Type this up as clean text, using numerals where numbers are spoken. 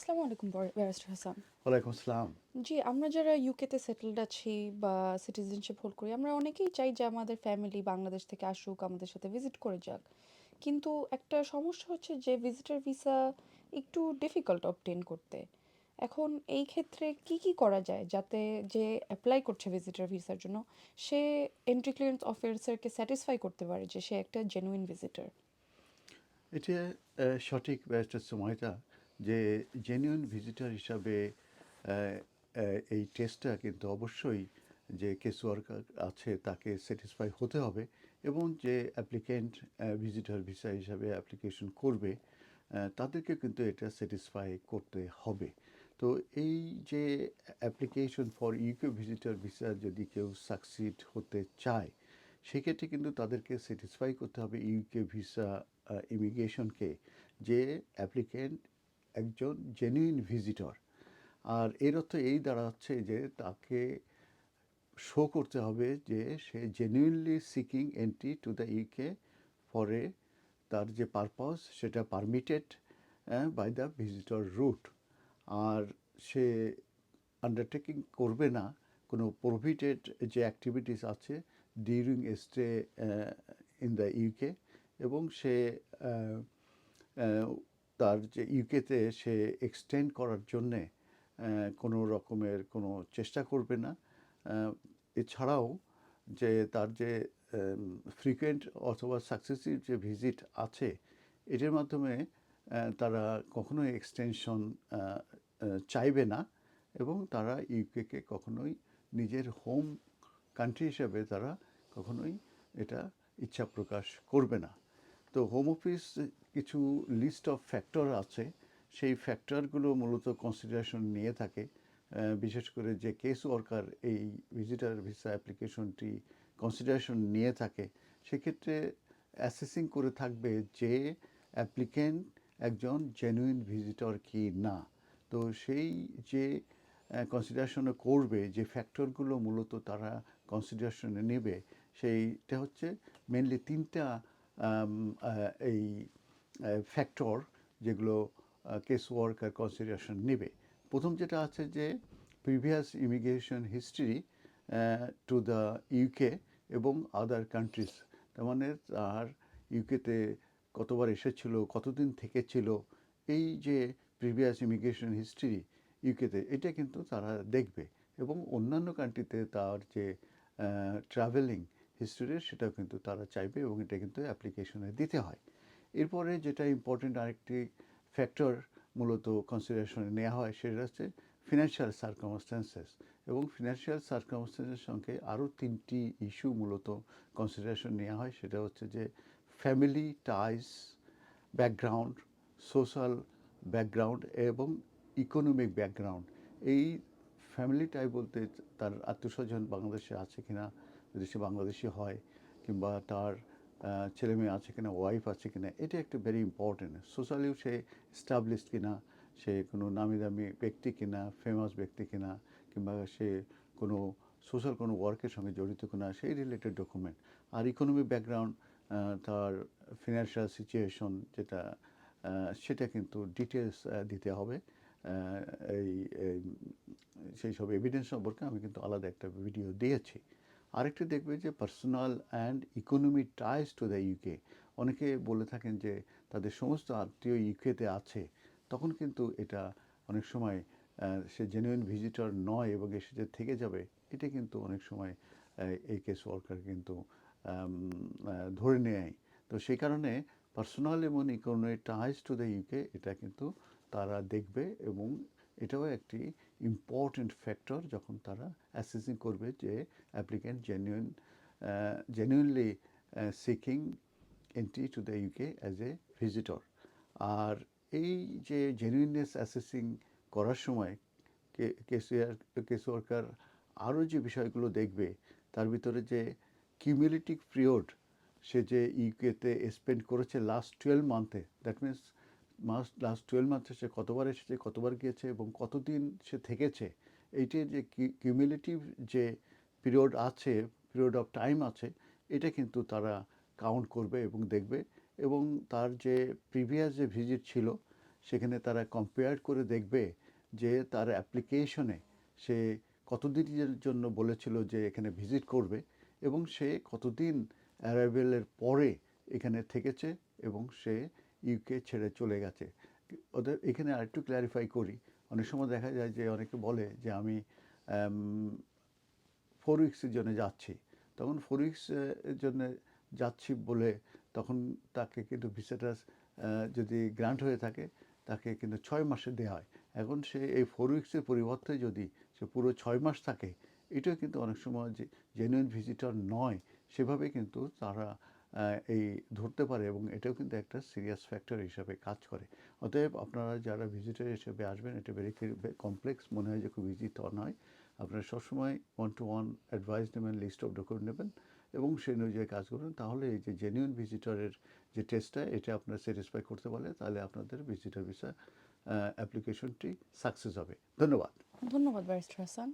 আসসালামু আলাইকুম ব্যারিস্টার হাসান। ওয়ালাইকুম আসসালাম। জি, আমরা যারা ইউকেতে সেটেলড আছি বা সিটিজেনশিপ হোল্ড করি, আমরা অনেকেই চাই যে আমাদের ফ্যামিলি বাংলাদেশ থেকে আসুক, আমাদের সাথে ভিজিট করে যাক। কিন্তু একটা সমস্যা হচ্ছে যে ভিজিটর ভিসা একটু ডিফিকাল্ট অবটেন করতে। এখন এই ক্ষেত্রে কি করা যায় যাতে যে অ্যাপ্লাই করছে ভিজিটর ভিসার জন্য সে এন্ট্রি ক্লিয়ারেন্স অফিসারকে স্যাটিসফাই করতে পারে যে সে একটা জেনুইন ভিজিটর? এটা সঠিক ব্যারিস্টার সুমাইয়া যে জেনুইন ভিজিটর হিসাবে আ আ এই টেস্টটা কিন্তু অবশ্যই যে কেস ওয়ার্কার আছে তাকে স্যাটিসফাই হতে হবে এবং যে অ্যাপ্লিক্যান্ট ভিজিটর ভিসা হিসাবে অ্যাপ্লিকেশন করবে তাদেরকে কিন্তু এটা স্যাটিসফাই করতে হবে। তো এই যে application for UK visitor visa যদি কেউ সাকসিড হতে চায়, সেক্ষেত্রে কিন্তু তাদেরকে স্যাটিসফাই করতে হবে ইউকে ভিসা ইমিগ্রেশনকে যে অ্যাপ্লিক্যান্ট একজন জেনুইন ভিজিটর। আর এর অর্থ এই দাঁড়াচ্ছে যে তাকে শো করতে হবে যে সে genuinely seeking entry to the UK for তার যে পারপাস সেটা permitted by the visitor route. আর সে আন্ডারটেকিং করবে না কোনো প্রোহিবিটেড যে অ্যাক্টিভিটিস আছে during a stay in the UK, এবং সে আহ, আহ, তার যে ইউকেতে সে এক্সটেন্ড করার জন্যে কোনো রকমের কোনো চেষ্টা করবে না। এছাড়াও যে তার যে ফ্রিকুয়েন্ট অথবা সাকসেসিভ যে ভিজিট আছে এটার মাধ্যমে তারা কখনোই এক্সটেনশন চাইবে না, এবং তারা ইউকেকে কখনোই নিজের হোম কান্ট্রি হিসেবে তারা কখনোই এটা ইচ্ছা প্রকাশ করবে না। তো হোম অফিস কিছু লিস্ট অফ ফ্যাক্টর আছে, সেই ফ্যাক্টরগুলো মূলত কনসিডারেশন নিয়ে থাকে। বিশেষ করে যে কেস ওয়ার্কার এই ভিজিটার ভিসা অ্যাপ্লিকেশনটি কনসিডারেশন নিয়ে থাকে, সেক্ষেত্রে অ্যাসেসিং করে থাকবে যে অ্যাপ্লিক্যান্ট একজন জেনুইন ভিজিটর কি না। তো সেই যে কনসিডারেশনে করবে, যে ফ্যাক্টরগুলো মূলত তারা কনসিডারেশনে নেবে, সেইটা হচ্ছে মেনলি তিনটা এই ফ্যাক্টর যেগুলো কেস ওয়ার্কার কনসিডারেশন নেবে। প্রথম যেটা আছে যে previous immigration history two the UK এবং আদার কান্ট্রিজ। তার মানে তার ইউকেতে কতবার এসেছিল, কতদিন থেকেছিল, এই যে প্রিভিয়াস ইমিগ্রেশন হিস্ট্রি ইউকেতে, এটা কিন্তু তারা দেখবে। এবং অন্যান্য কান্ট্রিতে তার যে ট্রাভেলিং হিস্ট্রি সেটাও কিন্তু তারা চাইবে, এবং এটা কিন্তু অ্যাপ্লিকেশনে দিতে হয়। এরপরে যেটা ইম্পর্টেন্ট আরেকটি ফ্যাক্টর মূলত কনসিডারেশনে নেওয়া হয় সেটা হচ্ছে ফিনান্সিয়াল সার্কামস্ট্যান্সেস। এবং ফিনান্সিয়াল সার্কামস্ট্যান্সের সঙ্গে আরও তিনটি ইস্যু মূলত কনসিডারেশন নেওয়া হয়, সেটা হচ্ছে যে ফ্যামিলি টাইস ব্যাকগ্রাউন্ড, সোশ্যাল ব্যাকগ্রাউন্ড এবং ইকোনমিক ব্যাকগ্রাউন্ড। এই ফ্যামিলি টাইপ বলতে তার আত্মীয়স্বজন বাংলাদেশে আছে কিনা, যদি সে বাংলাদেশি হয়, কিংবা তার ছেলে মেয়ে আছে কিনা, ওয়াইফ আছে কিনা, এটা একটা ভেরি ইম্পর্টেন্ট। সোশ্যালিও সে এস্টাবলিশড কিনা, সে কোনো নামি দামি ব্যক্তি কিনা, ফেমাস ব্যক্তি কিনা, কিংবা সে কোনো সোশ্যাল কোনো ওয়ার্কের সঙ্গে জড়িত কিনা, সেই রিলেটেড ডকুমেন্ট। আর ইকোনমিক ব্যাকগ্রাউন্ড, তার ফিনান্সিয়াল সিচুয়েশন যেটা, সেটা কিন্তু ডিটেলস দিতে হবে। এই সেই সব এভিডেন্স সম্পর্কে আমি কিন্তু আলাদা একটা ভিডিও দিয়েছি। আরেকটি দেখবে যে personal and economy ties two the UK. অনেকে বলে থাকেন যে তাদের সমস্ত আত্মীয় ইউকেতে আছে, তখন কিন্তু এটা অনেক সময় সে জেনুইন ভিজিটর নয় এবং এসে যে থেকে যাবে, এটা কিন্তু অনেক সময় এই কেস ওয়ার্কার কিন্তু ধরে নেয়। তো সেই কারণে পার্সোনাল এবং economy ties two the UK এটা কিন্তু তারা দেখবে, এবং এটাও একটি ইম্পর্ট্যান্ট ফ্যাক্টর যখন তারা অ্যাসেসিং করবে যে applicant genuinely seeking entry to the UK as a visitor. আর এই যে জেনুইননেস অ্যাসেসিং করার সময় কেস ওয়ার্কার আরও যে বিষয়গুলো দেখবে, তার ভিতরে যে কিউমুলেটিভ পিরিয়ড সে যে ইউকেতে স্পেন্ড করেছে লাস্ট 12 মান্থে, দ্যাট মিনস লাস্ট 12 মান্থে সে কতবার এসেছে, কতবার গিয়েছে এবং কতদিন সে থেকেছে, এইটার যে কিউমুলেটিভ যে পিরিয়ড আছে, পিরিয়ড অফ টাইম আছে, এটা কিন্তু তারা কাউন্ট করবে এবং দেখবে। এবং তার যে প্রিভিয়াস যে ভিজিট ছিল সেখানে তারা কম্পেয়ার করে দেখবে যে তার অ্যাপ্লিকেশনে সে কতদিনের জন্য বলেছিল যে এখানে ভিজিট করবে এবং সে কতদিন অ্যারাইভেলের পরে এখানে থেকেছে এবং সে ইউকে ছেড়ে চলে গেছে। ওদের এখানে আরেকটু ক্ল্যারিফাই করি, অনেক সময় দেখা যায় যে অনেকে বলে যে আমি 4 উইকসের জন্য যাচ্ছি, তখন 4 উইকস এর জন্য যাচ্ছি বলে তখন তাকে কিন্তু ভিসাটা যদি গ্রান্ট হয়ে থাকে তাকে কিন্তু 6 মাসে দেওয়া হয়। এখন সে এই 4 উইকসের পরিবর্তে যদি সে পুরো 6 মাস থাকে, এটাও কিন্তু অনেক সময় যে জেনুইন ভিজিটর নয় সেভাবে কিন্তু তারা এই ধরতে পারে এবং এটাও কিন্তু একটা সিরিয়াস ফ্যাক্টর হিসাবে কাজ করে। অতএব আপনারা যারা ভিজিটর হিসেবে আসবেন, এটা ভেরি কমপ্লেক্স মনে হয় যে খুব ইজি, তা নয়। আপনারা সবসময় 1-to-1 অ্যাডভাইস নেবেন, লিস্ট অফ ডকুমেন্ট নেবেন এবং সেই অনুযায়ী কাজ করবেন। তাহলে এই যে জেনুইন ভিজিটরের যে টেস্টটা, এটা আপনারা স্যাটিসফাই করতে পারলে তাহলে আপনাদের ভিজিটর ভিসা অ্যাপ্লিকেশনটি সাকসেস হবে। ধন্যবাদ। ধন্যবাদ ব্যারিস্টার হাসান।